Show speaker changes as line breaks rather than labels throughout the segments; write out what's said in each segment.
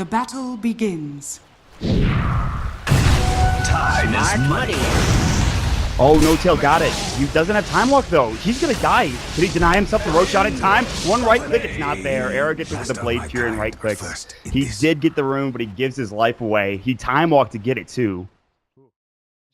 The battle begins.
Time is money.
Oh, No Tail got it. He doesn't have time walk though. He's gonna die. Did he deny himself the roach shot in time? One right click, it's not there. Era gets with the blade cure and right click. He did get the rune, but he gives his life away. He time walked to get it too.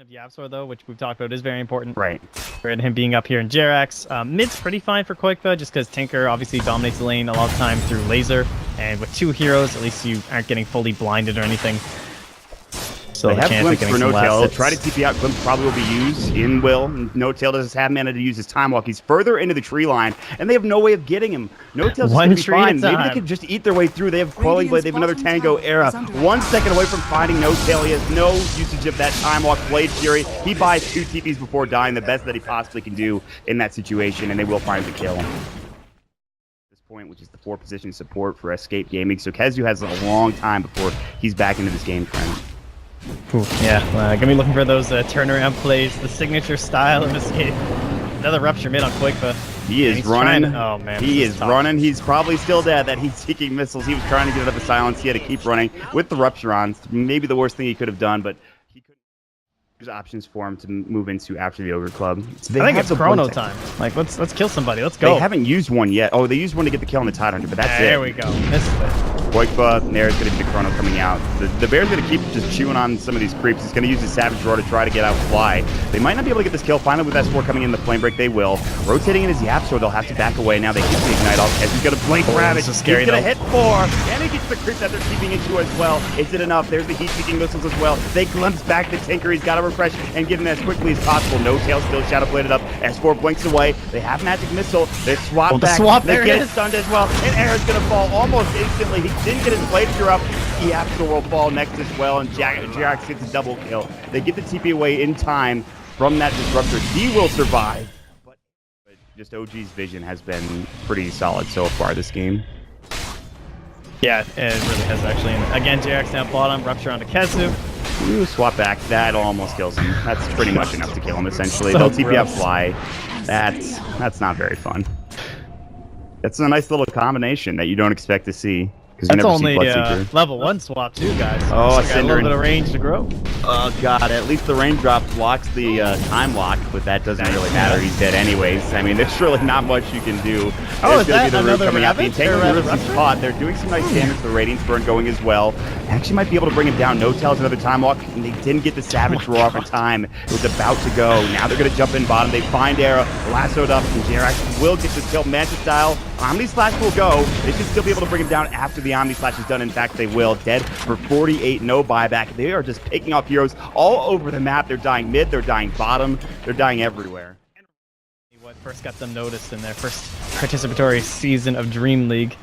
Of Yapsor though, which we've talked about, is very important.
Right.
For him being up here in Jerax. Mid's pretty fine for Koikba, just because Tinker obviously dominates the lane a lot of time through laser, and with 2 heroes, at least you aren't getting fully blinded or anything. So
they
the
have
chance
Glimpse
of
for
getting
No
some
Tail.
last
Try to TP out. Glimpse probably will be used in Will. No Tail doesn't have mana to use his time walk. He's further into the tree line, and they have no way of getting him. No Tail's
One
going to be
tree at a
fine. Maybe
time.
they could just eat their way through. They have Quelling Blade. They have another Tango Era. 1 second away from finding No Tail. He has no usage of that time walk. Blade Fury. He buys 2 TPs before dying, the best that he possibly can do in that situation, and they will find the kill. Point, which is the 4 position support for Escape Gaming. So Kezu has a long time before he's back into this game trend.
Ooh, yeah, gonna be looking for those turnaround plays, the signature style of Escape. Another rupture mid on Koikba.
He is running.
Oh man,
he is running. He's probably still dead. That he's seeking missiles. He was trying to get it up to silence. He had to keep running with the rupture on. Maybe the worst thing he could have done, but he couldn't. There's options for him to move into after the Ogre Club.
I think it's chrono time. Like let's kill somebody. Let's go.
They haven't used one yet. Oh, they used one to get the kill on the Tidehunter, but that's it.
There we go. This is it.
Koikba, Nair's going to be the chrono coming out. The Bear's going to keep just chewing on some of these creeps. He's going to use his Savage Roar to try to get out Fly. They might not be able to get this kill. Finally, with S4 coming in the Flame Break, they will. Rotating in his Yapsor, they'll have to back away. Now they get the Ignite off as he's going to Blink Ravage.
So scary,
he's going to hit 4, and he gets the creep that they're keeping into as well. Is it enough? There's the heat-seeking missiles as well. They glimpse back the Tinker. He's got to refresh and get him as quickly as possible. No Tail still Shadow Bladed up. S4 blinks away. They have Magic Missile. They swap back. They get it stunned as well. And Era's going to fall almost instantly. He didn't get his Blade up. Yapsor will fall next as well, and Jerax gets a double kill. They get the TP away in time from that Disruptor. He will survive. But just OG's vision has been pretty solid so far this game.
Yeah, it really has actually. And again, Jerax down bottom, rupture onto Kezu.
Ooh, swap back. That almost kills him. That's pretty much enough to kill him, essentially.
So
They'll TP out
gross.
Fly. That's not very fun. That's a nice little combination that you don't expect to see.
That's only level 1 swap too, guys.
Oh,
so got a little bit of range to grow.
Oh god, at least the raindrop blocks the time lock, but that doesn't really matter. He's dead anyways. I mean, there's really not much you can do.
Oh, is
gonna
that
be the root
another
coming out. The
Ravage?
Entanglement Roots is caught. They're doing some nice damage to the Radiance Burn going as well. They actually might be able to bring him down. No Tail's another time walk, and they didn't get the Savage Roar off in time. It was about to go. Now they're going to jump in bottom. They find Era, lassoed up, and Jerax will get this kill. Manta style. Omni Slash will go. They should still be able to bring him down after the Omni Slash is done. In fact, they will. Dead for 48, no buyback. They are just picking off heroes all over the map. They're dying mid, they're dying bottom, they're dying everywhere.
What first got them noticed in their first participatory season of Dream League.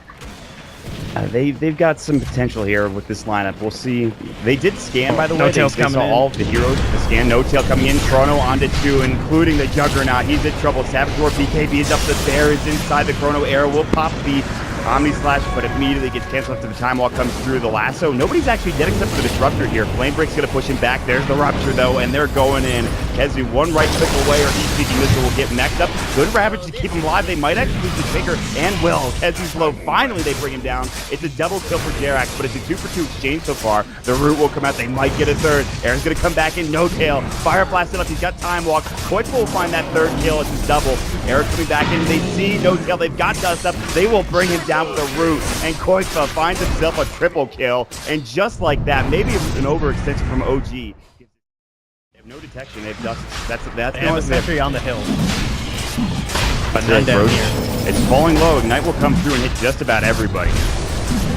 They've got some potential here with this lineup. We'll see. They did scan, by the way.
No Tail's
they
coming
saw
in.
all of the heroes with the scan. No Tail coming in. Chrono onto 2, including the Juggernaut. He's in trouble. Savage Roar BKB is up. The Bear is inside. The Chrono Era will pop the Omni Slash, but immediately gets canceled after the Time Walk comes through the lasso. Nobody's actually dead except for the Disruptor here. Flame Break's going to push him back. There's the Rupture, though, and they're going in. Kezu, one right click away, or heat-seeking missile will get mech'd up. Good Ravage to keep him alive. They might actually lose the Tinker and will. Kezu's low. Finally, they bring him down. It's a double kill for Jerax, but it's a 2-for-2 exchange so far. The Root will come out. They might get a third. Aaron's going to come back in. No Tail. Fire Blast it up. He's got Time Walk. Koichba will find that third kill. It's a double. Aaron's coming back in. They see No Tail. They've got Dust Up. They will bring him down with a Root. And Koichba finds himself a triple kill. And just like that, maybe it was an overextension from OG. They have no detection. They have Dust. That's
They have a sentry on the hill.
But
none down here.
It's falling low. Ignite will come through and hit just about everybody.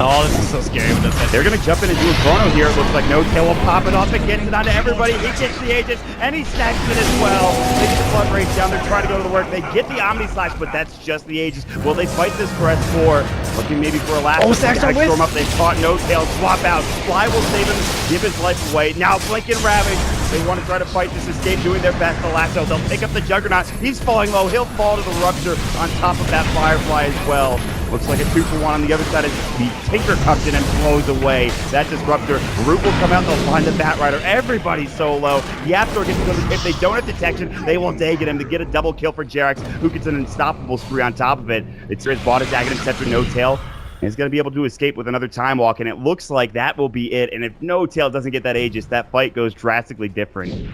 Oh, this is so scary with this.
They're going to jump in and do a chrono here. It looks like No Tail will pop it off and gets it onto everybody. He gets the Aegis, and he snatches it as well. They get the Flood Rage down. They're trying to go to the work. They get the Omni Slash, but that's just the Aegis. Will they fight this for S4? Looking maybe for a last.
Oh, Saxon Wiz.
Storm up. They've caught No Tail. Swap out. Fly will save him. Give his life away. Now Blink and Ravage. They want to try to fight this escape, doing their best. The lasso. They'll pick up the Juggernaut. He's falling low. He'll fall to the Rupture on top of that Firefly as well. Looks like a 2-for-1 on the other side as the Tinker comes in and blows away that Disruptor. Root will come out, they'll find the Batrider. Everybody's so low. Yapsor gets to go to the. If they don't have detection, they will dig at him to get a double kill for Jerax, who gets an unstoppable spree on top of it. It's Bot attacking him, Scepter, No Tail. He's going to be able to escape with another time walk, and it looks like that will be it. And if No Tail doesn't get that Aegis, that fight goes drastically different.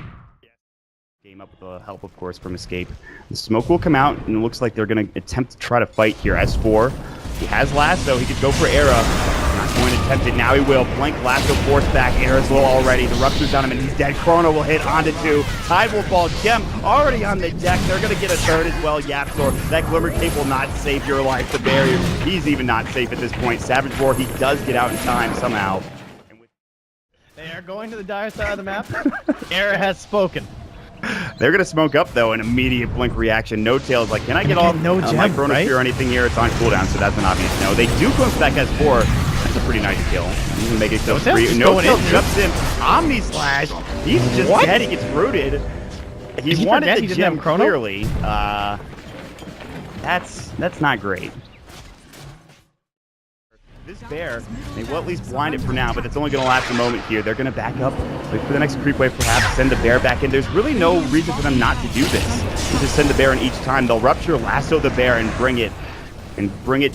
Game up with the help, of course, from Escape. The smoke will come out, and it looks like they're going to attempt to try to fight here. S4, he has Lasso. He could go for Era. Not going to attempt it. Now he will. Blank Lasso force back. Era's low already. The Rupture's on him, and he's dead. Chrono will hit onto 2. Tide will fall. Gem already on the deck. They're going to get a third as well. Yapsor. That Glimmer Cape will not save your life. The barrier, he's even not safe at this point. Savage Roar, he does get out in time somehow.
They are going to the dire side of the map. Era has spoken.
They're going to smoke up, though, an immediate blink reaction. No Tail is like, can I get off
no gem,
my Chrono
right?
Spear or anything here? It's on cooldown, so that's an obvious no. They do close back S4. That's a pretty nice kill. He's going to make it so free. No Tail jumps in. Omni Slash. He's just dead. He gets rooted. He wanted the gem clearly. That's not great. This bear, they will at least blind it for now, but it's only going to last a moment here. They're going to back up, wait for the next creep wave perhaps, send the bear back in. There's really no reason for them not to do this. You just send the bear in each time. They'll rupture, lasso the bear, and bring it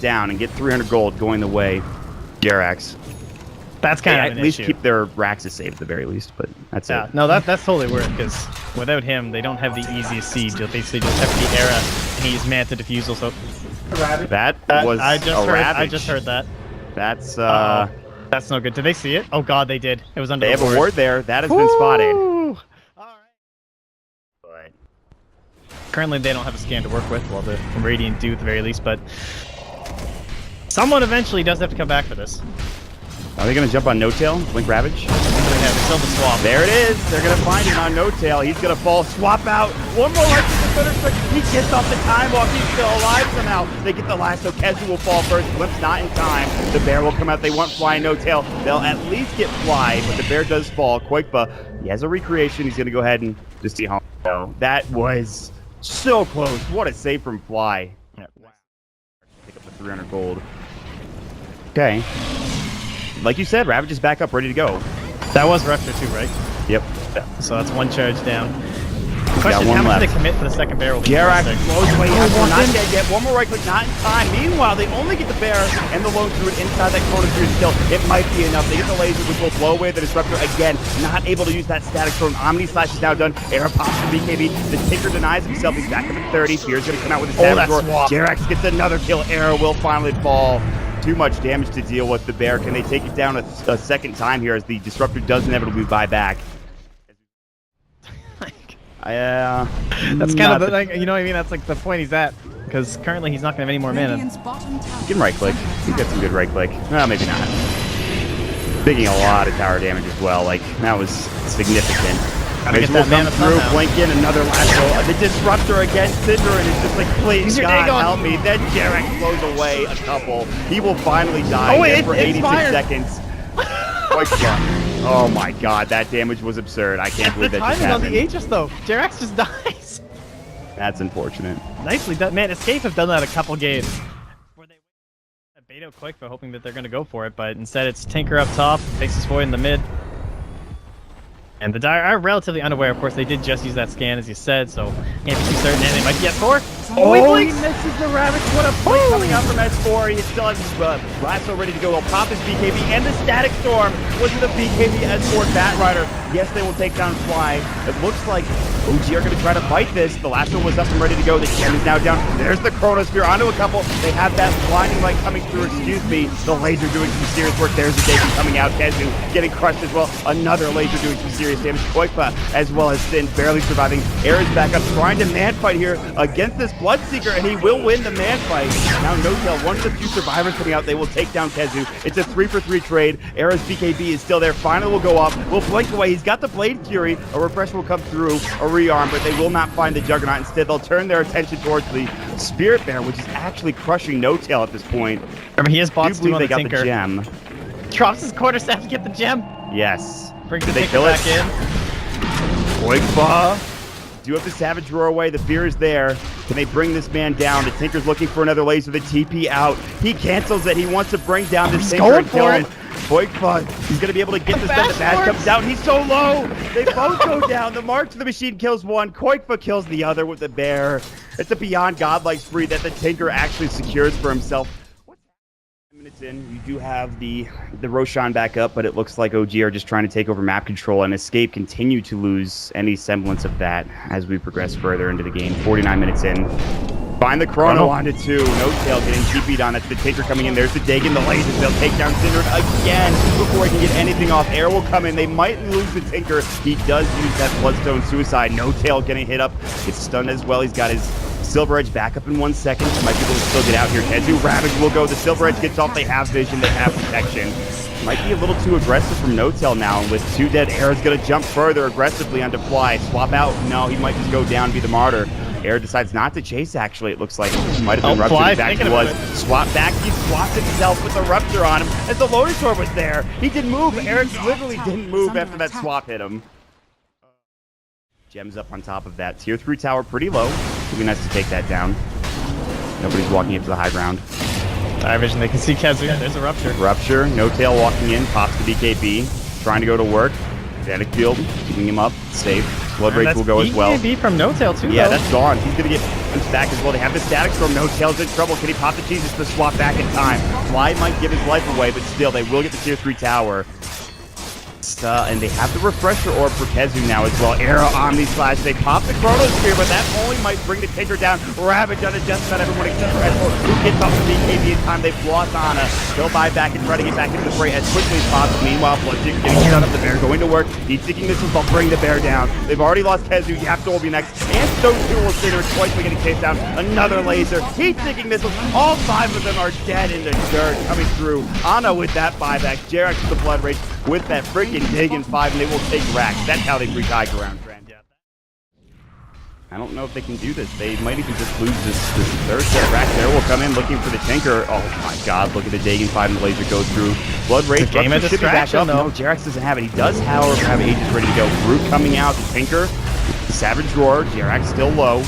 down and get 300 gold going the way. Jerax.
That's kind of an
at least
issue.
keep their Raxus safe at the very least, but that's it.
No, that's totally weird, because without him, they don't have the easiest siege. They'll basically just have the Era, and he's Manta Diffusal, so...
That was
I
Ravage.
just heard that.
That's
That's no good. Did they see it? Oh god, they did. It was under
they
the
have a ward there. That has been spotted.
Alright.
But
Currently, they don't have a scan to work with, well, the Radiant do at the very least, but... Someone eventually does have to come back for this.
are they going to jump on No Tail? Blink Ravage?
They still have the swap.
There it is. They're going to find him on No Tail. He's going to fall. Swap out. One more life to the finish trick. He gets off the time walk. He's still alive somehow. They get the last, so Kezu will fall first. Glimpse not in time. The bear will come out. They want Fly, No Tail. They'll at least get Fly, but the bear does fall. Quakeba, he has a recreation. He's going to go ahead and just see home. That was so close. What a save from Fly. Yeah. Pick up the 300 gold. Okay. Like you said, Ravage is back up, ready to go.
That was Rupture too, right?
Yep.
So that's one charge down. Question, how much do they commit for the second barrel?
Jerax blows away. Not dead yet. One more right click, not in time. Meanwhile, they only get the bear and the lone druid inside that Chrono Druid still. It might be enough. They get the laser, which will blow away the Disruptor again. Not able to use that static storm. Omni Slash is now done. Era pops for BKB. The Tinker denies himself. He's back up at 30. Fear's going to come out with a Savage Roar. Jerax gets another kill. Era will finally fall. Too much damage to deal with the bear. Can they take it down a second time here as the Disruptor does inevitably buy back?
That's kind of the, like, you know what I mean? That's like the point he's at, because currently he's not going to have any more mana.
Give him right click. He's got some good right click. Well, maybe not. Taking a lot of tower damage as well. Like, that was significant. Rage will come through, blink in, another lasso. The Disruptor against Cinder, and it's just like, please, God, help me. Then Jerax blows away a couple. He will finally die for 86 seconds. Quite fun. Oh my god, that damage was absurd. I can't believe that just happened.
On the Aegis, though. Jerax just dies.
That's unfortunate.
Nicely done. Man, Escape have done that a couple games. Where they bait out quick for hoping that they're going to go for it, but instead it's Tinker up top, Faceless Void in the mid. And the Dire are relatively unaware. Of course, they did just use that scan, as you said, so can't be too certain. And they might be at 4.
Oh, he misses the Ravage. What a play coming out from S4. He still has Lasso ready to go. He'll pop his BKB and the Static Storm. Was it the BKB S4 Batrider? Yes, they will take down Fly. It looks like OG are going to try to fight this. The Lasso was up and ready to go. The gem is now down. There's the Chrono Spear onto a couple. They have that blinding light coming through. Excuse me. The laser doing some serious work. There's the Daisy coming out. Kezu getting crushed as well. Another laser doing some serious damage. Koikpa as well as Sin barely surviving. Era's back up, trying to man fight here against this Bloodseeker, and he will win the man fight. Now No Tail, one of the few survivors coming out. They will take down Kezu. It's a 3-for-3 trade. Era's BKB is still there. Finally will go up. Will blink away. He's got the Blade Fury. A refresh will come through, a rearm, but they will not find the Juggernaut. Instead, they'll turn their attention towards the Spirit Bear, which is actually crushing No Tail at this point.
Remember, he has bots too on
they
the
got
Tinker.
the gem.
Drops his quarterstaff to get the gem.
Yes.
Brings the
Did they
Tinker
kill
back
it?
in.
Quakeba. Do have the Savage Roar away. The fear is there. Can they bring this man down? The Tinker's looking for another laser. The TP out. He cancels it. He wants to bring down this Tinker and kill him. Quakeba, he's going to be able to get this done. The Bash comes down. He's so low. They both go down. The Mark to the Machine kills one. Quakeba kills the other with the bear. It's a beyond godlike spree that the Tinker actually secures for himself. Minutes in, you do have the Roshan back up, but it looks like OG are just trying to take over map control, and Escape continue to lose any semblance of that as we progress further into the game. 49 minutes in. Find the Chrono onto 2. No Tail getting TP'd on. That's the Tinker coming in. There's the Dagon, the lasers. They'll take down Syndred again before he can get anything off. Air will come in. They might lose the Tinker. He does use that Bloodstone Suicide. No Tail getting hit up. Gets stunned as well. He's got his Silver Edge back up in 1 second. Might be able to still get out here. Kezu Ravage will go. The Silver Edge gets off. They have vision. They have protection. Might be a little too aggressive from No Tail now. With 2 dead, Air is going to jump further aggressively onto Fly. Swap out. No, he might just go down and be the martyr. Air decides not to chase, actually. It looks like it might have been Rupture. Exactly was. Swap back. He swaps himself with the Rupture on him as the Lotus Sword was there. He didn't move. Eric literally didn't move after that swap hit him. Gems up on top of that. Tier 3 tower pretty low. It'd be nice to take that down. Nobody's walking up to the high ground.
Dire vision, they can see Kezu. There's a Rupture.
Rupture. No Tail walking in. Pops the BKB. Trying to go to work. Static Field. Keeping him up. Safe. Blood Rage will go as well.
BKB from No Tail too,
yeah,
though.
that's gone. He's going to get punched back as well. They have the Static Storm. No Tail's in trouble. Can he pop the cheese? It's the swap back in time. Fly might give his life away, but still, they will get the Tier 3 tower. And they have the Refresher Orb for Kezu now as well. Arrow, Omni Slash. They pop the Chrono Sphere, but that only might bring the Tinker down. Ravage on it, just about everyone except for Red. Who gets off the BKB in time? They floss Ana. He'll buy back and try to get back into the fray as quickly as possible. Meanwhile, Bloodseeker getting shut up. The bear going to work. Heat seeking missiles will bring the bear down. They've already lost Kezu. Yapto will be next. And Stone 2 will stay there twice by getting chased down. Another laser. Heat seeking missiles. All 5 of them are dead in the dirt coming through. Ana with that buyback. Jerax with the Blood Rage with that freaking dig in 5, and they will take racks. That's how they break high ground, friend. Yeah. I don't know if they can do this. They might even just lose this third set. Rack there will come in looking for the Tinker. Oh my god, look at the Dagon 5 and the laser go through. Blood Rage should be back up. No, Jerax doesn't have it. He does, however, have Aegis ready to go. Brute coming out. The Tinker. The Savage Roar. Jerax still low.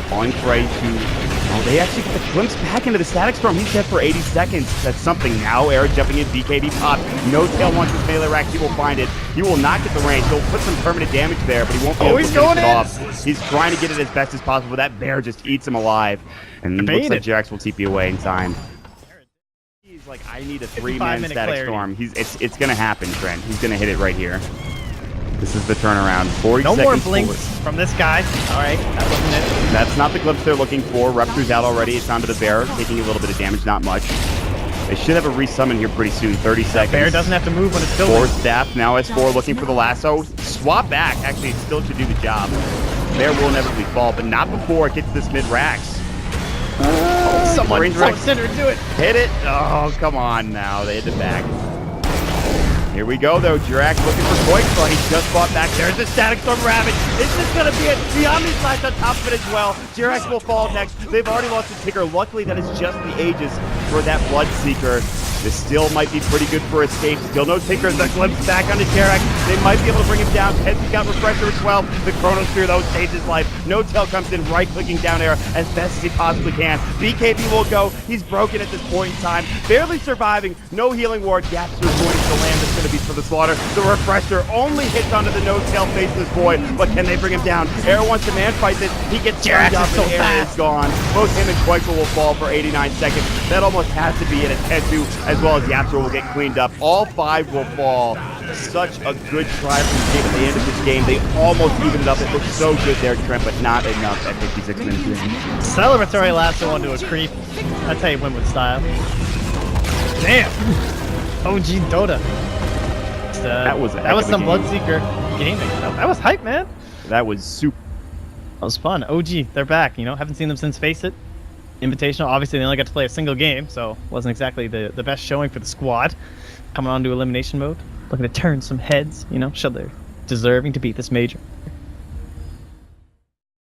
Falling prey to... Oh, they actually get the glimpse back into the Static Storm. He's dead for 80 seconds. That's something now. Air jumping in, BKB pop. No Tail wants his melee rack. He will find it. He will not get the range. He'll put some permanent damage there, but he won't be able to finish it off. He's trying to get it as best as possible. That bear just eats him alive. And it looks like Jerax will TP away in time. He's like, I need a 3-man Static Storm. It's going to happen, Trent. He's going to hit it right here. This is the turnaround. 40 seconds.
No more blinks from this guy. All right, that wasn't it.
That's not the glimpse they're looking for. Rupture's out already. It's onto the bear, taking a little bit of damage, not much. They should have a resummon here pretty soon. 30 seconds.
Bear doesn't have to move when it's building.
4 staff. Now S4 looking for the lasso. Swap back. Actually, it still should do the job. Bear will inevitably fall, but not before it gets this mid-racks.
Someone consider do it.
Hit it. Oh, come on now. They hit it back. Here we go, though. Jerax looking for Quake Claw. He just fought back. There's the Static Storm Ravage. Is this going to be it? The Omni Slash on top of it as well. Jerax will fall next. They've already lost the Tinker. Luckily, that is just the Aegis for that Bloodseeker. This still might be pretty good for Escape. Still no Tinker. The glimpse back onto Jerax. They might be able to bring him down. Kezu's got Refresher as well. The Chrono Sphere, though, saves his life. No Tail comes in, right-clicking down air as best as he possibly can. BKB will go. He's broken at this point in time. Barely surviving. No healing ward. Gaps are going to the land. That's going to be for the slaughter. The Refresher only hits onto the No Tail faceless boy, but can they bring him down? Air wants to man fight this. He gets turned up and Air is gone. Both him and Quaker will fall for 89 seconds. That almost has to be it. Kezu as well as Yapster will get cleaned up. All 5 will fall. Such a good try from the team at the end of this game. They almost evened it up. It looked so good there, Trent, but not enough at 56 minutes in.
Celebratory lasso onto a creep. That's how you win with style. Damn. OG Dota. That was some Bloodseeker gaming. That was hype, man.
That was super.
That was fun. OG, they're back. You know, haven't seen them since Face It. Invitational. Obviously, they only got to play a single game, so wasn't exactly the best showing for the squad. Coming on to Elimination Mode, looking to turn some heads. You know, show they're deserving to beat this major.